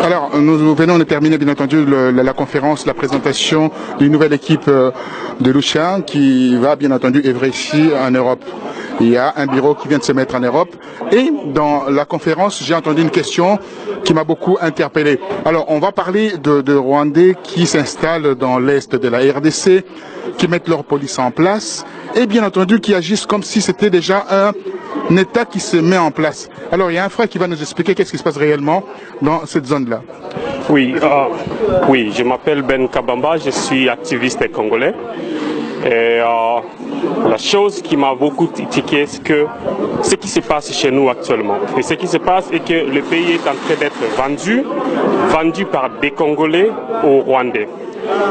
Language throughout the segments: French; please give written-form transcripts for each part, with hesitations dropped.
Alors, nous venons de terminer, bien entendu, la conférence, la présentation d'une nouvelle équipe de Lucha qui va, bien entendu, œuvrer ici en Europe. Il y a un bureau qui vient de se mettre en Europe. Et dans la conférence, j'ai entendu une question qui m'a beaucoup interpellé. Alors, on va parler de Rwandais qui s'installent dans l'est de la RDC, qui mettent leur police en place et, bien entendu, qui agissent comme si c'était déjà un État qui se met en place. Alors, il y a un frère qui va nous expliquer qu'est-ce qui se passe réellement dans cette zone-là. Oui, je m'appelle Ben Kabamba, je suis activiste congolais. Et la chose qui m'a beaucoup tiqué, c'est que ce qui se passe chez nous actuellement. Et ce qui se passe est que le pays est en train d'être vendu par des Congolais aux Rwandais.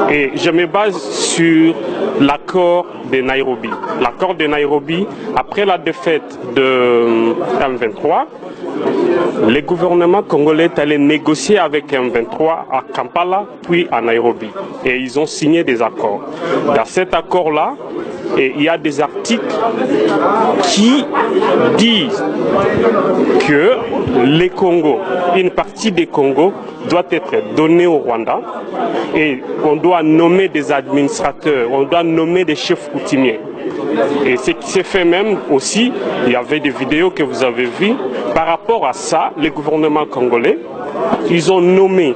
Et je me base sur l'accord de Nairobi. L'accord de Nairobi, après la défaite de M23, le gouvernement congolais est allé négocier avec M23 à Kampala, puis à Nairobi. Et ils ont signé des accords. Dans cet accord-là, il y a des articles qui disent que les Congos, une partie des Congos, doit être donnée au Rwanda et on doit nommer des administrateurs, on doit nommer des chefs coutumiers. Et ce qui s'est fait même aussi, il y avait des vidéos que vous avez vues, par rapport à ça, le gouvernement congolais, ils ont nommé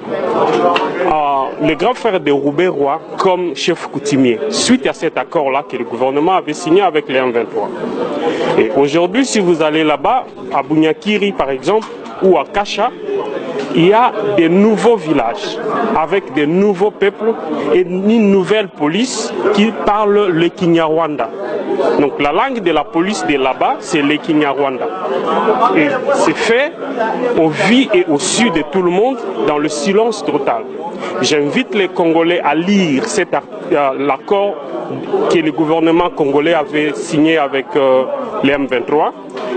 le grand frère de Roubaix-Roi comme chef coutumier, suite à cet accord-là que le gouvernement avait signé avec les M23. Et aujourd'hui, si vous allez là-bas, à Bunyakiri par exemple, ou à Kasha, il y a des nouveaux villages avec des nouveaux peuples et une nouvelle police qui parle le Kinyarwanda. Donc la langue de la police de là-bas, c'est le Kinyarwanda. Et c'est fait au vu et au su de tout le monde dans le silence total. J'invite les Congolais à lire l'accord que le gouvernement congolais avait signé avec les M23.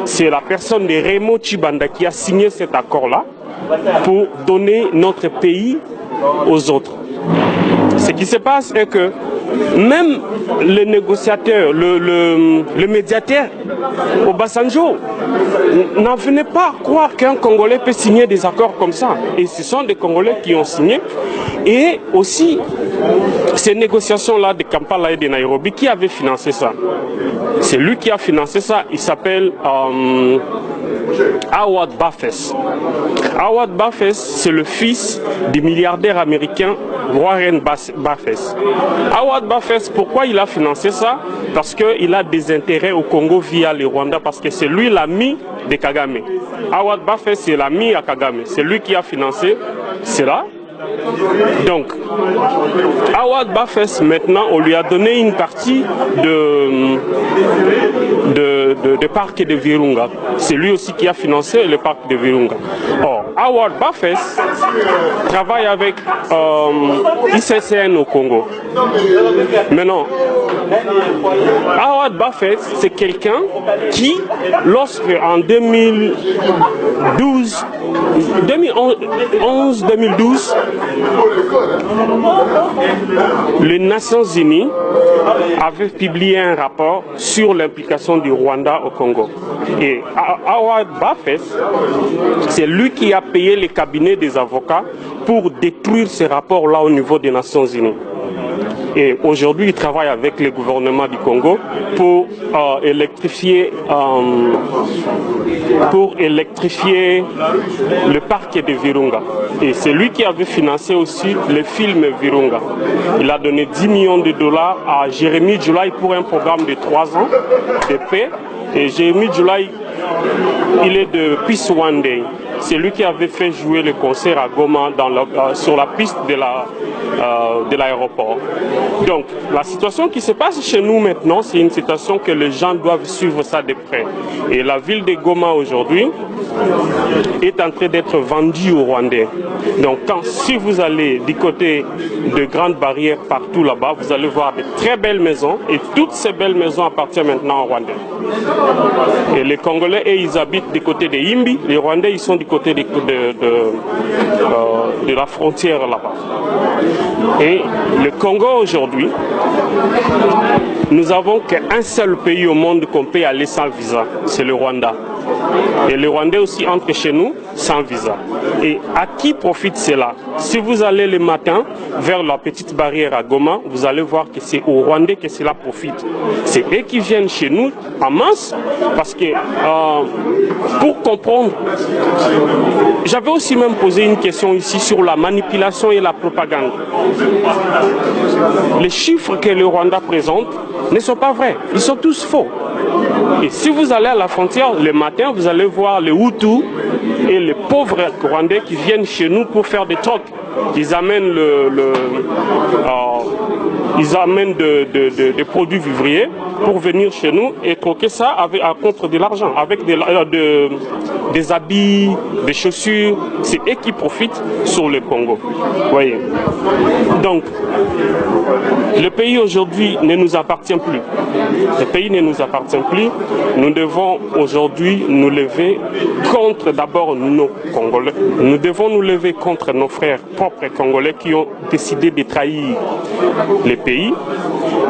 C'est la personne de Raymond Chibanda qui a signé cet accord-là pour donner notre pays aux autres. Ce qui se passe est que même le négociateur, le médiateur Obasanjo n'en venait pas croire qu'un Congolais peut signer des accords comme ça. Et ce sont des Congolais qui ont signé. Et aussi, ces négociations-là de Kampala et de Nairobi, qui avait financé ça? C'est lui qui a financé ça. Il s'appelle Howard Buffett. Howard Buffett, c'est le fils du milliardaire américain Warren Buffett. Howard Buffett, pourquoi il a financé ça? Parce qu'il a des intérêts au Congo via le Rwanda, parce que c'est lui l'ami de Kagame. Howard Buffett, c'est l'ami à Kagame. C'est lui qui a financé cela. Donc, Howard Buffett, maintenant, on lui a donné une partie de parc de Virunga. C'est lui aussi qui a financé le parc de Virunga. Or, Howard Buffett travaille avec ICCN au Congo. Maintenant, Howard Buffett, c'est quelqu'un qui, lorsque en 2011-2012, les Nations Unies avaient publié un rapport sur l'implication du Rwanda au Congo. Et Howard Buffett, c'est lui qui a payé les cabinets des avocats pour détruire ces rapports-là au niveau des Nations Unies. Et aujourd'hui, il travaille avec le gouvernement du Congo pour électrifier le parc de Virunga. Et c'est lui qui avait financé aussi le film Virunga. Il a donné 10 millions de dollars à Jérémy Djoulaï pour un programme de 3 ans de paix. Et Jérémy Djoulaï, il est de Peace One Day. C'est lui qui avait fait jouer le concert à Goma sur la piste de l'aéroport. Donc, la situation qui se passe chez nous maintenant, c'est une situation que les gens doivent suivre ça de près. Et la ville de Goma aujourd'hui est en train d'être vendue aux Rwandais. Donc, si vous allez du côté de Grandes Barrières partout là-bas, vous allez voir de très belles maisons et toutes ces belles maisons appartiennent maintenant aux Rwandais. Et les Congolais, ils habitent du côté de Yimbi, les Rwandais, ils sont du côté de la frontière là-bas. Et le Congo aujourd'hui, nous avons qu'un seul pays au monde qu'on peut aller sans visa, c'est le Rwanda. Et les Rwandais aussi entrent chez nous sans visa. Et à qui profite cela? Si vous allez le matin vers la petite barrière à Goma, vous allez voir que c'est aux Rwandais que cela profite. C'est eux qui viennent chez nous en masse parce que pour comprendre, j'avais aussi même posé une question ici sur la manipulation et la propagande. Les chiffres que le Rwanda présente ne sont pas vrais, ils sont tous faux. Et si vous allez à la frontière le matin, vous allez voir les Hutus et les pauvres Rwandais qui viennent chez nous pour faire des trocs. Ils amènent des produits vivriers pour venir chez nous et troquer ça contre de l'argent, avec des habits, des chaussures. C'est eux qui profitent sur le Congo. Voyez. Donc, le pays aujourd'hui ne nous appartient plus. Le pays ne nous appartient plus. Nous devons aujourd'hui nous lever contre d'abord nos Congolais. Nous devons nous lever contre nos frères propres Congolais qui ont décidé de trahir les pays.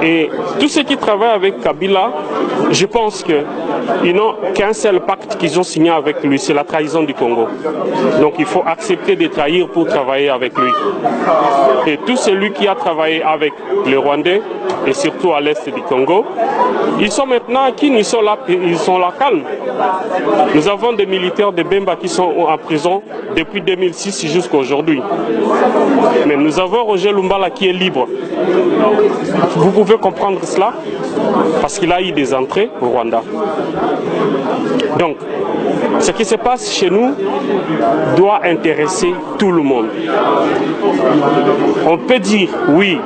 Et tous ceux qui travaillent avec Kabila, je pense qu'ils n'ont qu'un seul pacte qu'ils ont signé avec lui, c'est la trahison du Congo. Donc il faut accepter de trahir pour travailler avec lui. Et tout celui qui a travaillé avec les Rwandais, et surtout à l'est du Congo, ils sont maintenant acquis, ils sont là calmes. Nous avons des militaires de Bemba qui sont en prison depuis 2006 jusqu'à aujourd'hui. Mais nous avons Roger Lumbala qui est libre. Vous pouvez comprendre cela parce qu'il a eu des entrées au Rwanda. Donc, ce qui se passe chez nous doit intéresser tout le monde. On peut dire oui,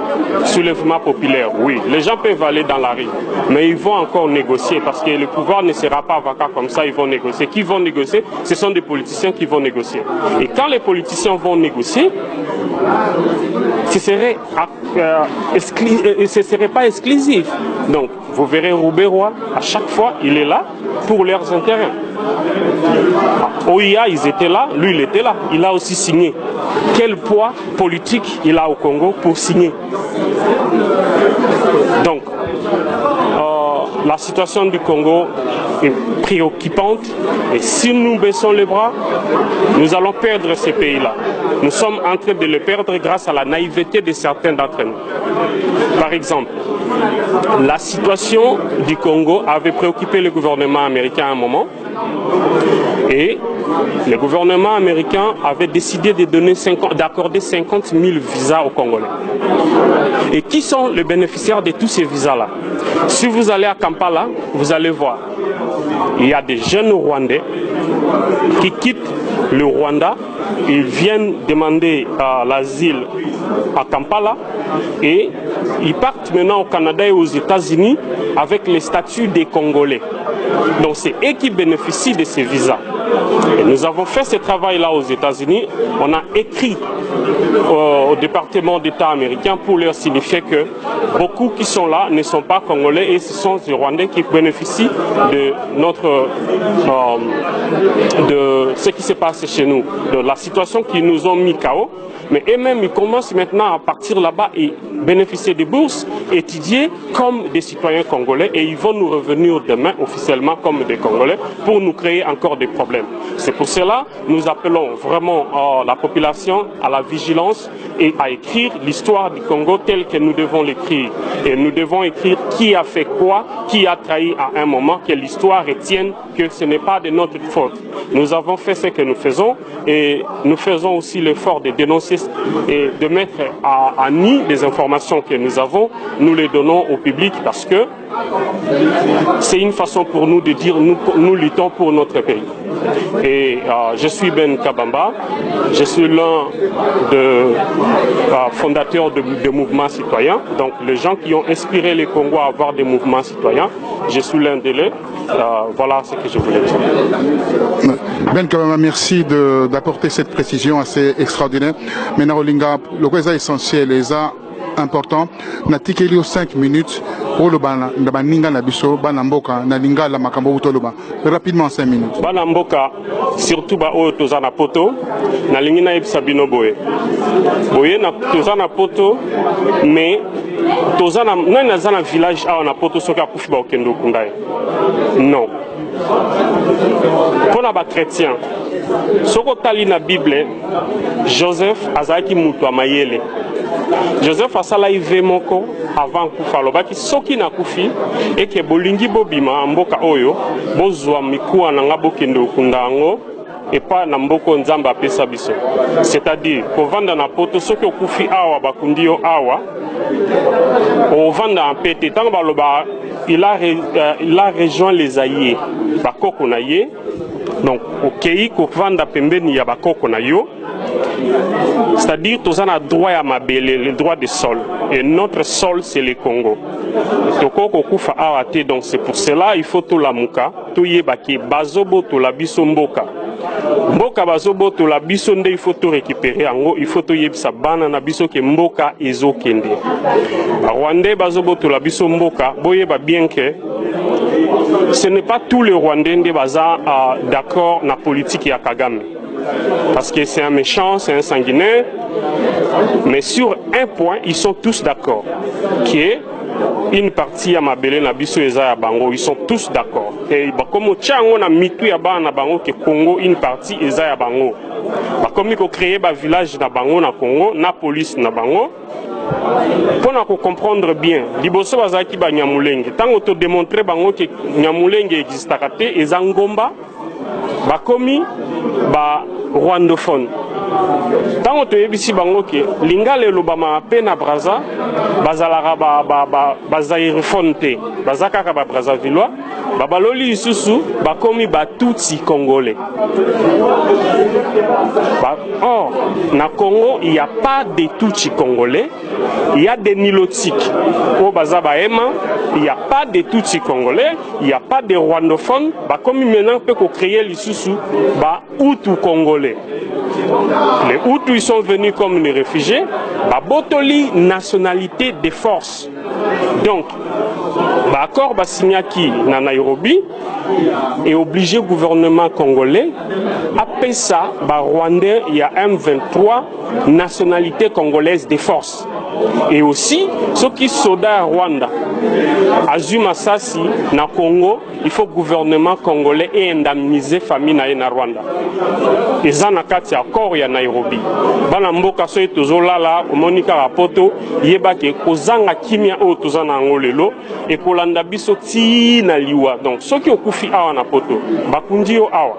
soulèvement populaire, oui. Les gens peuvent aller dans la rue, mais ils vont encore négocier parce que le pouvoir ne sera pas vacant comme ça, ils vont négocier. Qui vont négocier? Ce sont des politiciens qui vont négocier. Et quand les politiciens vont négocier, ce ne serait pas exclusif. Donc, vous verrez Roubaix-Roy, à chaque fois, il est là pour leurs intérêts. OIA, ils étaient là, lui, il était là. Il a aussi signé. Quel poids politique il a au Congo pour signer? Donc, la situation du Congo est préoccupante et si nous baissons les bras, nous allons perdre ces pays-là. Nous sommes en train de les perdre grâce à la naïveté de certains d'entre nous. Par exemple, la situation du Congo avait préoccupé le gouvernement américain à un moment et le gouvernement américain avait décidé d'accorder 50 000 visas aux Congolais. Et qui sont les bénéficiaires de tous ces visas-là? Si vous allez à Kampala, vous allez voir, il y a des jeunes Rwandais qui quittent le Rwanda, ils viennent demander l'asile à Kampala et ils partent maintenant au Canada et aux États-Unis avec les statuts des Congolais. Donc c'est eux qui bénéficient de ces visas. Et nous avons fait ce travail-là aux États-Unis. On a écrit au département d'État américain pour leur signifier que beaucoup qui sont là ne sont pas Congolais et ce sont les Rwandais qui bénéficient de de ce qui se passe chez nous, de la situation qui nous ont mis KO. Mais eux-mêmes, ils commencent maintenant à partir là-bas et bénéficier des bourses, étudier comme des citoyens congolais et ils vont nous revenir demain officiellement comme des Congolais pour nous créer encore des problèmes. C'est pour cela que nous appelons vraiment la population à la vigilance et à écrire l'histoire du Congo telle que nous devons l'écrire. Et nous devons écrire qui a fait quoi, qui a trahi à un moment, que l'histoire retienne que ce n'est pas de notre faute. Nous avons fait ce que nous faisons et nous faisons aussi l'effort de dénoncer et de mettre à nu les informations que nous avons, nous les donnons au public parce que c'est une façon pour nous de dire nous luttons pour notre pays. Et je suis Ben Kabamba, je suis l'un des fondateurs de mouvements citoyens, donc les gens qui ont inspiré les Congos à avoir des mouvements citoyens, je suis l'un d'eux. Voilà ce que je voulais dire. Ben Kabamba, merci d'apporter cette précision assez extraordinaire. Maintenant, Olinga, le quoi est essentiel, les important. Natikeli 5 minutes pour le baninga na biso banamboka na linga la makambo utoloba rapidement 5 minutes. Banamboka surtout ba o tozana poto na lingina ebisabino boye. Boye na tozana poto mais tozana na zana village a na poto soka kufi ba okendo kungai. Non. Pour les chrétiens, ce que tu na Bible, Joseph azaki mutu amayele. Joseph asala ive moko avant kufa lobaki soki na kufi et que bolingi bobima mboka oyo bozwa mikuwa na nga bokende okunda yango et pas na mboko nzamba apesa biso. C'est-à-dire kovanda na poto soki okufi awa bakundi yo awa ovanda en pete tant baloba il a rejoint les alliés bakoko na ye. Donc okei kovanda pembeni ya bakoko na yo. C'est-à-dire tous on a droit à mabele, le droit de sol. Et notre sol c'est le Congo. Donc c'est pour cela il faut tout la muka, tout yebaki bazobo to la biso mboka. Mboka bazobo to la biso nde il faut tout récupérer en il faut tout yebisa bana na biso ke mboka ezo kende. Rwandais bazobo to la biso mboka, boyeba bien que ce n'est pas tous les Rwandais qui sont d'accord na politique ya Kagame. Parce que c'est un méchant, c'est un sanguinaire. Mais sur un point, ils sont tous d'accord. Qui est une partie à Mabele, Nabiso et Zaya Bango, ils sont tous d'accord. Et comme au Tchango, na mitu ya ba na Bango, que Congo, une partie et Zaya Bango. Comme il faut créer un village na Bango, na Congo, na police na Bango. Pour comprendre bien, liboso bazaki ba Nyamulenge. Tant on te démontrer Bango que Nyamulenge existe à côté, et Zangomba, ba komi, ba rwandophone. Tant que tu es bango ke linga le lobama pena braza bazalaka ba zaïrophone te bazaka ka ba Brazzavillois babaloli isusu bakomi ba tutsi congolais. Or na Congo il n'y a pas de tutsi congolais, il y a des nilotiques au bazaba ema, il n'y a pas de tutsi congolais, il n'y a pas de rwandophones bakomi maintenant peut créer l'isusu ba hutu congolais. Les Hutus ils sont venus comme des réfugiés, Botoli nationalité de force. Donc, l'accord Basignaki na Nairobi est obligé gouvernement congolais après ça, Rwandais il y a M23 nationalité congolaise de force. Et aussi, ceux qui sont à Rwanda, Azuma Sassi, na Congo, il faut gouvernement congolais et indemniser famille na Rwanda. Et ça na kati accord ya Nairobi. Bana mboka so tozola la Monica Rapoto, yeba ke kozanga kimia o tozana ngolelo et kolanda biso ti na liwa. Donc ceux qui okufi awa na poto, bakundi yo awa.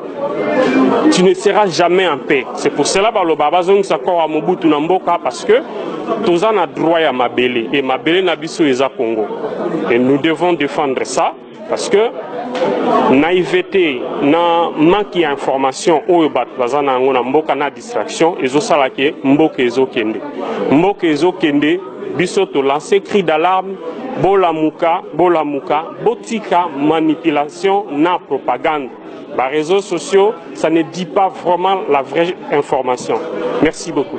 Tu ne seras jamais en paix. C'est pour cela que le Baba Zong s'accorde à Mobutu Namboka parce que tous on a droit à Mabele et Mabele Nabiso Eza Congo. Et nous devons défendre ça parce que naïveté, na manque d'information, ou bazana ngona mboka na distraction, ezo salake mboka ezo kende. Mboka ezo kende, biso to lancer cri d'alarme, bolamuka, botika manipulation na propagande. Les réseaux sociaux, ça ne dit pas vraiment la vraie information. Merci beaucoup.